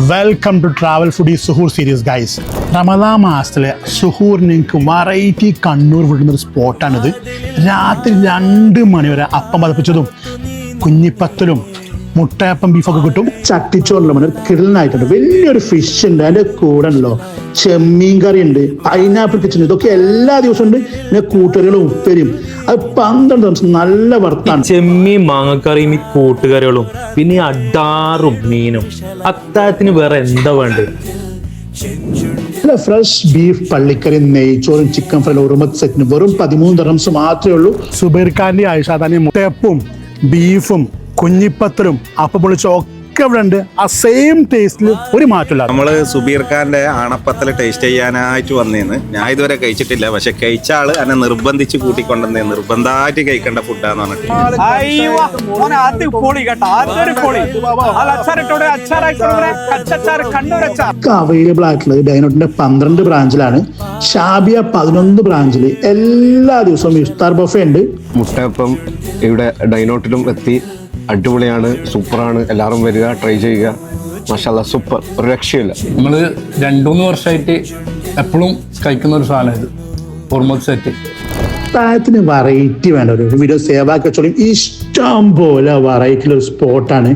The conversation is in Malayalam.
Welcome to travel foodie suhoor series guys. Ramadan മാസത്തിലെ സുഹൂറിന് നിങ്ങൾക്ക് വെറൈറ്റി കണ്ണൂർ വിടുന്നൊരു സ്പോട്ടാണിത്. രാത്രി 2 മണി വരെ അപ്പം പതപ്പിച്ചതും കുഞ്ഞിപ്പത്തലും മുട്ടയപ്പം ബീഫൊക്കെ കിട്ടും. ചട്ടിച്ചോറിലെ മണി കിടലിനായിട്ടുണ്ട്. വലിയൊരു ഫിഷ് ഉണ്ട്, അതിൻ്റെ കൂടെ ഉണ്ടല്ലോ ചെമ്മീൻ കറി ഉണ്ട്, പൈനാപ്പിൾ കിച്ചൺ, ഇതൊക്കെ എല്ലാ ദിവസവും ഉണ്ട്. പിന്നെ കൂട്ടുകറികളും ഉപ്പേരിയും, അത് 12 ദിവസം നല്ല വർത്താണ്. ചെമ്മീൻ മാങ്ങക്കറിയും ഈ കൂട്ടുകറികളും പിന്നെ അടാറും മീനും അത്താഴത്തിന് വേറെ എന്താ വേണ്ടത്? ഫ്രഷ് ബീഫ് പള്ളിക്കറി, നെയ്ച്ചോറും ചിക്കൻ ഫ്രൈ ഉറുമത്ത് സെറ്റിന് വെറും 13 ദിർഹംസ് മാത്രമേ ഉള്ളൂ. സുബൈർ ഖാന്റെ ആയിഷാദാനി മുട്ടയപ്പും ബീഫും കുഞ്ഞിപ്പത്തലും അപ്പം പൊളിച്ചും ഒക്കെ ഇവിടെ ഉണ്ട്. ആ സെയിം ടേസ്റ്റിൽ ഒരു മാറ്റമില്ല. നമ്മള് സുബീർ ഖാന്റെ ആണപ്പത്തൽ ടേസ്റ്റ് ചെയ്യാനായിട്ട് വന്നേന്ന്. ഞാൻ ഇതുവരെ കഴിച്ചിട്ടില്ല, പക്ഷെ കഴിച്ച ആള് എന്നെ നിർബന്ധിച്ച് കൂട്ടിക്കൊണ്ടുവന്നേ. നിർബന്ധമായിട്ട് കഴിക്കേണ്ട ഫുഡാന്ന് പറഞ്ഞിട്ട് അവൈലബിൾ ആയിട്ടുള്ളത് ഡൈനോട്ടിന്റെ 12 ബ്രാഞ്ചിലാണ്. ഷാബിയ 11 ബ്രാഞ്ചിൽ എല്ലാ ദിവസവും ഇഫ്താർ ബഫേ ഉണ്ട്. മുട്ടയപ്പം ഇവിടെ ഡൈനോട്ടിലും എത്തി. അടിപൊളിയാണ്, സൂപ്പറാണ്. എല്ലാവരും വരിക, ട്രൈ ചെയ്യുക. മാഷാഅല്ലാ സൂപ്പർ, ഒരു രക്ഷയില്ല. നമ്മൾ 2-3 വർഷമായിട്ട് എപ്പോഴും കഴിക്കുന്ന ഒരു സാധനം ഇത് ഉറുമത്ത് സെറ്റ്. താഴത്തിന് വെറൈറ്റി വേണ്ട ഒരു വീഡിയോ സേവ് ആക്കി വെച്ചോളും. ഇഷ്ടം പോലെ വെറൈറ്റിയുള്ള ഒരു സ്പോട്ടാണ്.